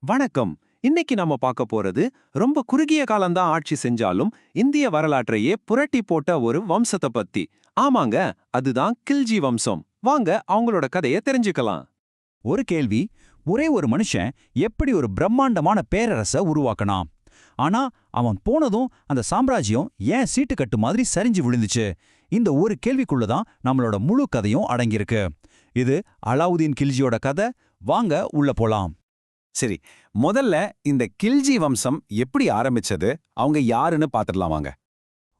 வணக்கம். இன்னைக்கு நம்ம பார்க்க போறது ரொம்ப குறுகிய காலம்தான் ஆட்சி செஞ்சாலும் இந்திய வரலாற்றையே புரட்டி போட்ட ஒரு வம்சத்தை பத்தி. ஆமாங்க, அதுதான் கில்ஜி வம்சம். வாங்க அவங்களோட கதையை தெரிஞ்சுக்கலாம். ஒரு கேள்வி. ஒரே ஒரு மனுஷன் எப்படி ஒரு பிரம்மாண்டமான பேரரச உருவாக்கினான்? ஆனா அவன் போனதும் அந்த சாம்ராஜ்யம் ஏன் சீட்டுக்கட்டு மாதிரி சரிஞ்சு விழுந்துச்சு? இந்த ஒரு கேள்விக்குள்ளதான் நம்மளோட முழு கதையும் அடங்கியிருக்கு. இது அலாவுதீன் கில்ஜியோட கதை. வாங்க உள்ள போலாம். சரி, முதல்ல இந்த கில்ஜி வம்சம் எப்படி ஆரம்பிச்சது, அவங்க யாருன்னு பாத்துடலாம் வாங்க.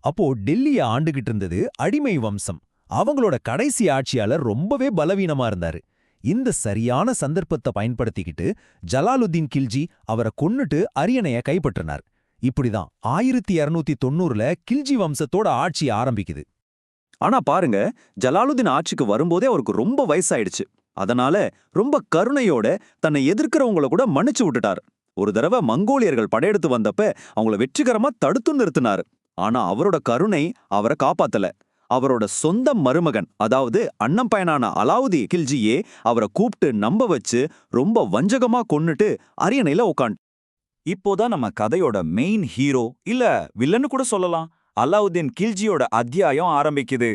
அப்போ டெல்லிய ஆண்டுகிட்டு இருந்தது அடிமை வம்சம். அவங்களோட கடைசி ஆட்சியாளர் ரொம்பவே பலவீனமா இருந்தாரு. இந்த சரியான சந்தர்ப்பத்தை பயன்படுத்திக்கிட்டு ஜலாலுத்தீன் கில்ஜி அவரை கொன்னுட்டு அரியணைய கைப்பற்றினார். இப்படிதான் 1290ல கில்ஜி வம்சத்தோட ஆட்சி ஆரம்பிக்குது. ஆனா பாருங்க, ஜலாலுதீன் ஆட்சிக்கு வரும்போதே அவருக்கு ரொம்ப வயசாயிடுச்சு. அதனால ரொம்ப கருணையோட தன்னை எதிர்க்கிறவங்கள கூட மன்னிச்சு விட்டுட்டார். ஒரு தடவை மங்கோலியர்கள் படையெடுத்து வந்தப்ப அவங்கள வெற்றிகரமா தடுத்து நிறுத்தினாரு. ஆனா அவரோட கருணை அவரை காப்பாத்தல. அவரோட சொந்த மருமகன், அதாவது அண்ணன் பையனான அலாவுதீன் கில்ஜியே அவரை கூப்பிட்டு நம்ப வச்சு ரொம்ப வஞ்சகமா கொன்னுட்டு அரியணையில உட்காந்து. இப்போதான் நம்ம கதையோட மெயின் ஹீரோ, இல்ல வில்லன்னு கூட சொல்லலாம், அலாவுதீன் கில்ஜியோட அத்தியாயம் ஆரம்பிக்குது.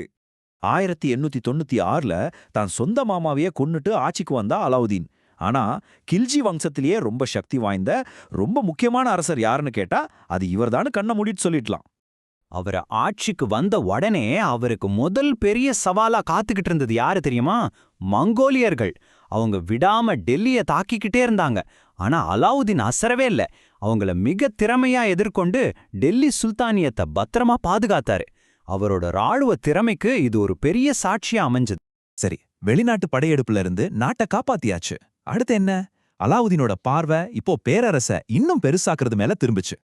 1896ல தான் சொந்த மாமாவையே கொன்னுட்டு ஆட்சிக்கு வந்தா அலாவுதீன். ஆனா கில்ஜி வம்சத்திலேயே ரொம்ப சக்தி வாய்ந்த ரொம்ப முக்கியமான அரசர் யாருன்னு கேட்டா அது இவர்தான்னு கண்ண மூடிட்டு சொல்லிடலாம். அவர் ஆட்சிக்கு வந்த உடனே அவருக்கு முதல் பெரிய சவாலா காத்துக்கிட்டு இருந்தது யாரு தெரியுமா? மங்கோலியர்கள். அவங்க விடாம டெல்லிய தாக்கிக்கிட்டே இருந்தாங்க. ஆனா அலாவுதீன் அசரவே இல்ல. அவங்கள மிக திறமையா எதிர்கொண்டு டெல்லி சுல்தானியத்தை பத்திரமா பாதுகாத்தாரு. அவரோட ராணுவ திறமைக்கு இது ஒரு பெரிய சாட்சியா அமைஞ்சது. சரி, வெளிநாட்டு படையெடுப்புல இருந்து நாட்டை காப்பாத்தியாச்சு. அடுத்து என்ன? அலாவுதீனோட பார்வை இப்போ பேரரச இன்னும் பெருசாக்குறது மேல திரும்பிச்சு.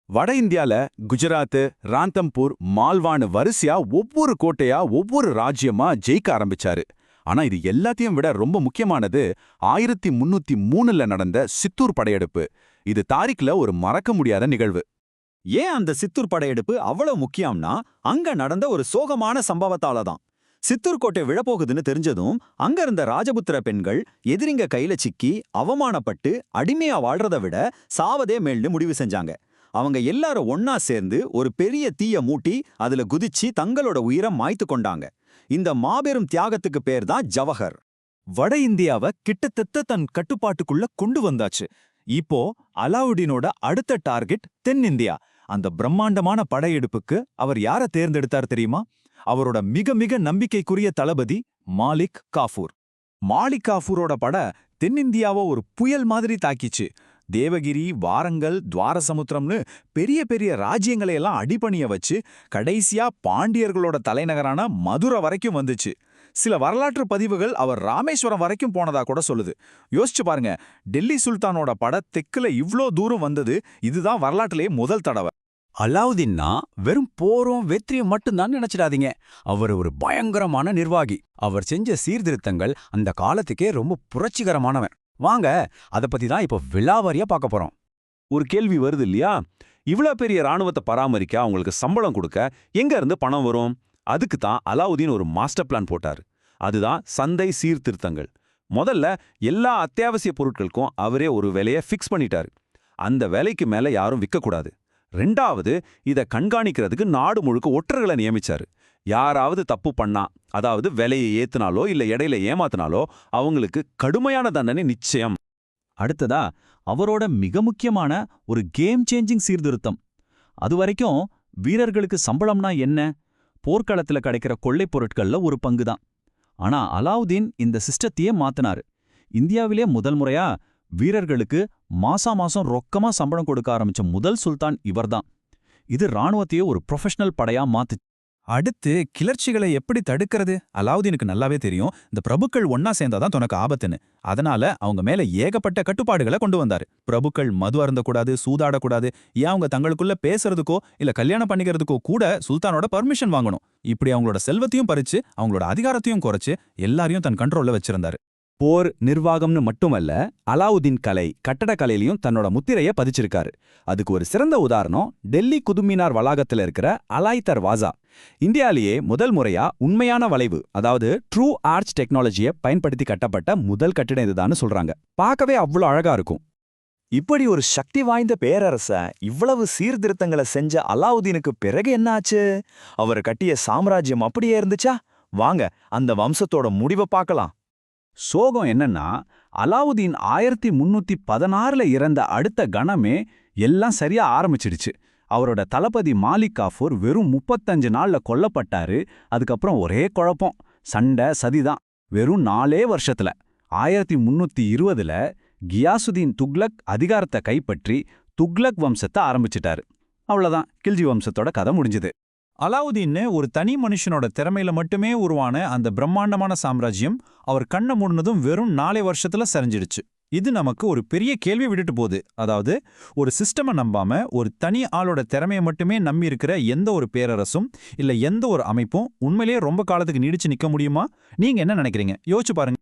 வட இந்தியால குஜராத், ராந்தம்பூர், மால்வான்னு வரிசையா ஒவ்வொரு கோட்டையா ஒவ்வொரு ராஜ்யமா ஜெயிக்க ஆரம்பிச்சாரு. ஆனா இது எல்லாத்தையும் விட ரொம்ப முக்கியமானது 1303ல நடந்த சித்தூர் படையெடுப்பு. இது தாரிக்ல ஒரு மறக்க முடியாத நிகழ்வு. ஏன் அந்த சித்தூர் படையெடுப்பு அவ்வளவு முக்கியம்னா, அங்க நடந்த ஒரு சோகமான சம்பவத்தால தான். சித்தூர் கோட்டை விழப்போகுதுன்னு தெரிஞ்சதும் அங்க இருந்த ராஜபுத்திர பெண்கள் எதிரிங்க கையில சிக்கி அவமானப்பட்டு அடிமையா வாழ்றத விட சாவதே மேல்னு முடிவு செஞ்சாங்க. அவங்க எல்லாரும் ஒன்னா சேர்ந்து ஒரு பெரிய தீய மூட்டி அதுல குதிச்சு தங்களோட உயிரை மாய்த்து கொண்டாங்க. இந்த மாபெரும் தியாகத்துக்கு பேர் தான் ஜவஹர். வட இந்தியாவை கிட்டத்தட்ட தன் கட்டுப்பாட்டுக்குள்ள கொண்டு வந்தாச்சு. இப்போ அலாவுதீனோட அடுத்த டார்கெட் தென்னிந்தியா. அந்த பிரம்மாண்டமான படையெடுப்புக்கு அவர் யாரை தேர்ந்தெடுத்தார் தெரியுமா? அவரோட மிக மிக நம்பிக்கைக்குரிய தளபதி மாலிக் காஃபூர். மாலிக் காஃபூரோட படை தென்னிந்தியாவை ஒரு புயல் மாதிரி தாக்கிச்சு. தேவகிரி, வாரங்கல், துவாரசமுத்திரம்னு பெரிய பெரிய ராஜ்யங்களையெல்லாம் அடிபணிய வச்சு கடைசியா பாண்டியர்களோட தலைநகரான மதுரை வரைக்கும் வந்துச்சு. சில வரலாற்று பதிவுகள் அவர் ராமேஸ்வரம் வரைக்கும் போனதா கூட சொல்லுது. யோசிச்சு பாருங்க, டெல்லி சுல்தானோட படை தெற்குல இவ்ளோ தூரம் வந்தது இதுதான் வரலாற்றிலேயே முதல் தடவை. அலாவுதீன்னா வெறும் போரும் வெற்றியும் மட்டும்தான் நினைச்சிடாதீங்க. அவர் ஒரு பயங்கரமான நிர்வாகி. அவர் செஞ்ச சீர்திருத்தங்கள் அந்த காலத்துக்கே ரொம்ப புரட்சிகரமானவன். வாங்க அதை பத்தி தான் இப்போ விலாவாரியா பார்க்க போறோம். ஒரு கேள்வி வருது இல்லையா? இவ்ளோ பெரிய ராணுவத்தை பராமரிக்க அவங்களுக்கு சம்பளம் கொடுக்க எங்க இருந்து பணம் வரும்? அதுக்கு தான் அலாவுதீன் ஒரு மாஸ்டர் பிளான் போட்டாரு. அதுதான் சந்தை சீர்திருத்தங்கள். முதல்ல எல்லா அத்தியாவசிய பொருட்களுக்கும் அவரே ஒரு விலையை ஃபிக்ஸ் பண்ணிட்டாரு. அந்த விலைக்கு மேல யாரும் விற்கக்கூடாது. ரெண்டாவது, இதை கண்காணிக்கிறதுக்கு நாடு முழுக்க ஒற்றர்களை நியமிச்சாரு. யாராவது தப்பு பண்ணா, அதாவது விலையை ஏத்துனாலோ இல்ல இடையில ஏமாத்தினாலோ அவங்களுக்கு கடுமையான தண்டனை நிச்சயம். அடுத்ததா அவரோட மிக முக்கியமான ஒரு கேம் சேஞ்சிங் சீர்திருத்தம். அதுவரைக்கும் வீரர்களுக்கு சம்பளம்னா என்ன? போர்க்களத்துல கிடைக்கிற கொள்ளைப் பொருட்கள்ல ஒரு பங்குதான். ஆனா அலாவுதீன் இந்த சிஸ்டத்தையே மாத்தினாரு. இந்தியாவிலே முதல் முறையா வீரர்களுக்கு மாசம் ரொக்கமா சம்பளம் கொடுக்க ஆரம்பிச்ச முதல் சுல்தான் இவர்தான். இது ராணுவத்தையே ஒரு ப்ரொஃபஷனல் படையா மாத்து. அடுத்து கிளர்ச்சிகளை எப்படி தடுக்கிறது? அலாவுதீனுக்கு நல்லாவே தெரியும், இந்த பிரபுக்கள் ஒன்னா சேர்ந்தாதான் தனக்கு ஆபத்துன்னு. அதனால அவங்க மேல ஏகப்பட்ட கட்டுப்பாடுகளை கொண்டு வந்தாரு. பிரபுக்கள் மது அருந்தக்கூடாது, சூதாடக்கூடாது, ஏன் அவங்க தங்களுக்குள்ள பேசுறதுக்கோ இல்ல கல்யாணம் பண்ணிக்கிறதுக்கோ கூட சுல்தானோட பர்மிஷன் வாங்கணும். இப்படி அவங்களோட செல்வத்தையும் பறிச்சு அவங்களோட அதிகாரத்தையும் குறைச்சு எல்லாரையும் தன் கண்ட்ரோல்ல வச்சிருந்தாரு. போர் நிர்வாகம்னு மட்டுமல்ல, அலாவுதீன் கலை, கட்டடக்கலையிலையும் தன்னோட முத்திரையை பதிச்சிருக்காரு. அதுக்கு ஒரு சிறந்த உதாரணம் டெல்லி குதுமினார் வளாகத்தில் இருக்கிற அலாய் தர்வாசா. இந்தியாலேயே முதல் முறையா உண்மையான வளைவு, அதாவது ட்ரூ ஆர்ச் டெக்னாலஜியை பயன்படுத்தி கட்டப்பட்ட முதல் கட்டிடம் இதுதான்னு சொல்றாங்க. பார்க்கவே அவ்வளோ அழகா இருக்கும். இப்படி ஒரு சக்தி வாய்ந்த பேரரச இவ்வளவு சீர்திருத்தங்களை செஞ்ச அலாவுதீனுக்கு பிறகு என்ன ஆச்சு? அவர் கட்டிய சாம்ராஜ்யம் அப்படியே இருந்துச்சா? வாங்க அந்த வம்சத்தோட முடிவை பார்க்கலாம். சோகம் என்னன்னா, அலாவுதீன் 1316ல இறந்த அடுத்த கணமே எல்லாம் சரியா ஆரம்பிச்சிடுச்சு. அவரோட தளபதி மாலிக் காஃபூர் வெறும் 35 நாள்ல கொல்லப்பட்டாரு. அதுக்கப்புறம் ஒரே குழப்பம், சண்டை, சதிதான். வெறும் 4 வருஷத்துல 1320ல கியாசுதீன் துக்ளக் அதிகாரத்தை கைப்பற்றி துக்ளக் வம்சத்தை ஆரம்பிச்சிட்டாரு. அவ்வளவுதான், கில்ஜி வம்சத்தோட கதை முடிஞ்சுது. அலாவுதீன்னு ஒரு தனி மனுஷனோட திறமையில மட்டுமே உருவான அந்த பிரம்மாண்டமான சாம்ராஜ்யம் அவர் கண்ணை மூடினதும் வெறும் 4 வருஷத்துல சரிஞ்சிடுச்சு. இது நமக்கு ஒரு பெரிய கேள்வி விட்டுட்டு போகுது. அதாவது, ஒரு சிஸ்டமை நம்பாம ஒரு தனி ஆளோட திறமையை மட்டுமே நம்பி இருக்கிற எந்த ஒரு பேரரசும் இல்ல எந்த ஒரு அமைப்பும் உண்மையிலேயே ரொம்ப காலத்துக்கு நீடிச்சு நிக்க முடியுமா? நீங்க என்ன நினைக்கிறீங்க? யோசிச்சு பாருங்க.